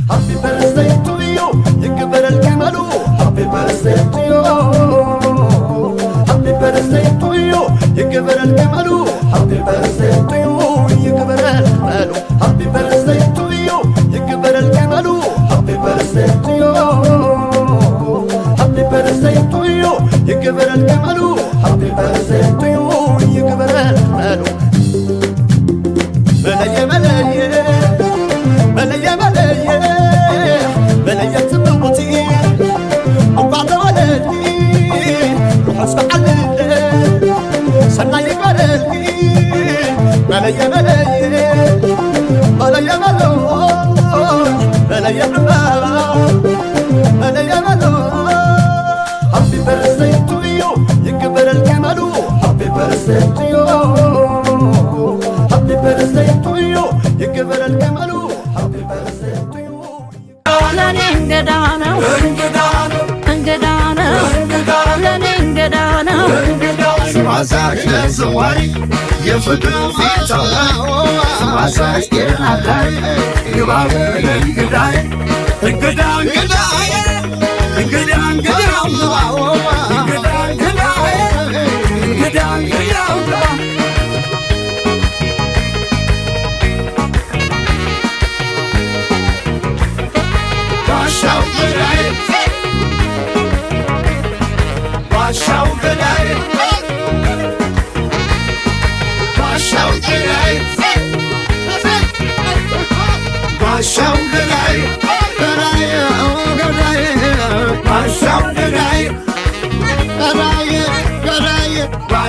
Happy birthday to you يكبر الجمال Happy birthday to you Happy birthday to you يكبر الجمال Happy birthday to you يكبر الجمال Happy birthday to you يكبر الجمال Happy birthday to you Happy birthday to you يكبر الجمال Happy birthday to you يكبر الجمال ملايا ملايا ملايا ملايا ملايا تموتي وبعد ولدي روح اسمع الليل سنة يبرلي ملايا ملايا ملايا ملون ملايا عمار ملايا ملون Happy birthday to you يكبر الجمال Happy birthday to you Happy birthday to you يكبر الجمال Happy birthday to you ለኔ እንግዳ ነው እንግዳ ነው ለኔ እንግዳ ነው ስማሳሽ ለሰዋሪ የፍቅር ፊታላ ስማሳሽ የናዳይ ግባበ እንግዳይ እንግዳ እንግዳይ እንግዳ እንግዳው እንግዳ እንግዳይ እንግዳ እንግዳው Shout g'day, shout g'day, shout g'day, shout g'day,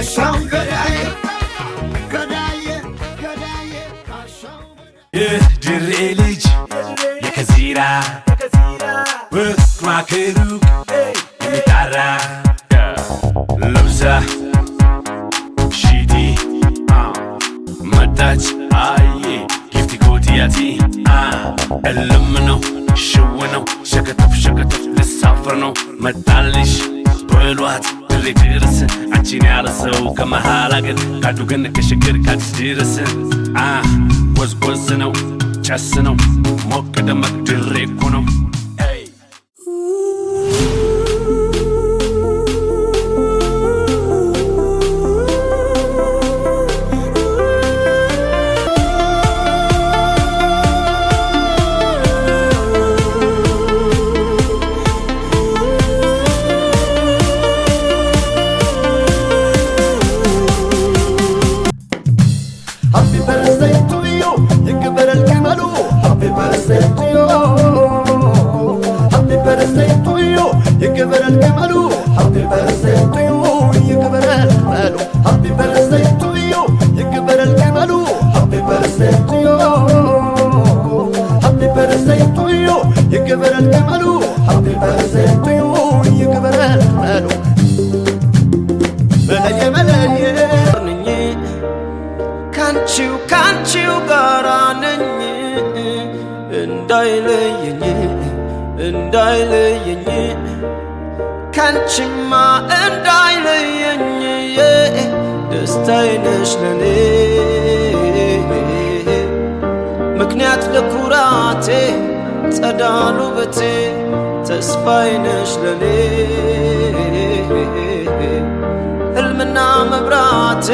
shout g'day, Yeah, dirre lij, ya kazira. Makeru, Mitara, Loza, Shidi, Matach, Aye, Gifty Kotiati, Elumino, Shuano, Shakatop, the Safrano, Matalish, Pearlwat, Ridiris, Achinara, so Kamahalagan, Katugan, Kashakir, Katsirison, was Bosino, Chasino, Mokadamak, Direkuno. Happy birthday to you يكبر الجمال Happy birthday to you Happy birthday to you يكبر الجمال Happy birthday to you يكبر الجمال Happy birthday to you يكبر الجمال Happy birthday to you Happy birthday to you يكبر الجمال Happy birthday to you يكبر الجمال ملايا ملايا ካንቺው ጋራ ነኝ እንዳይለየኝ ካንቺማ እንዳይለየኝ ደስታዬ ነሽ ለኔ ምክንያት ለኩራቴ ጸዳሉ ውበቴ ተስፋዬ ነሽ ለኔ ሕልምና መብራቴ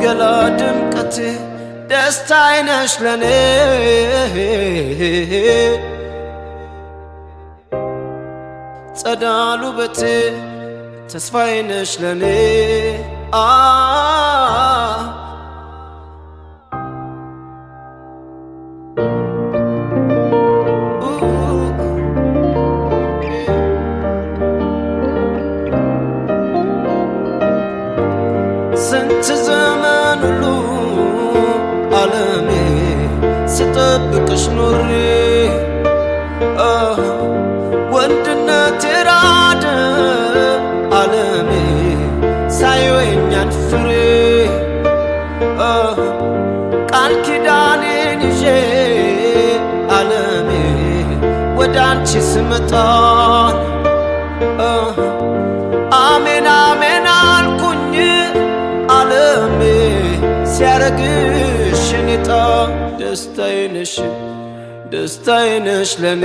ገላ ድምቀቴ ደስታዬ ነሽ ለኔ ጸዳሉ ውበቴ ተስፋዬ ነሽ ለኔ ስንት ዘመን ሁሉ ዓለሜ ስጠብቅሽ ኖሬ ወንድነቴ ራደ ዓለሜ ሳይወኛን ፍሬ ቃል ኪዳኔን ይዤ ዓለሜ ወዳንቺ ስመጣ አሜን አሜን አልኩኝ ዓለሜ ሲያረግሽ እኔታ ደስታዬ ነሽ ደስታዬ ነሽ ለኔ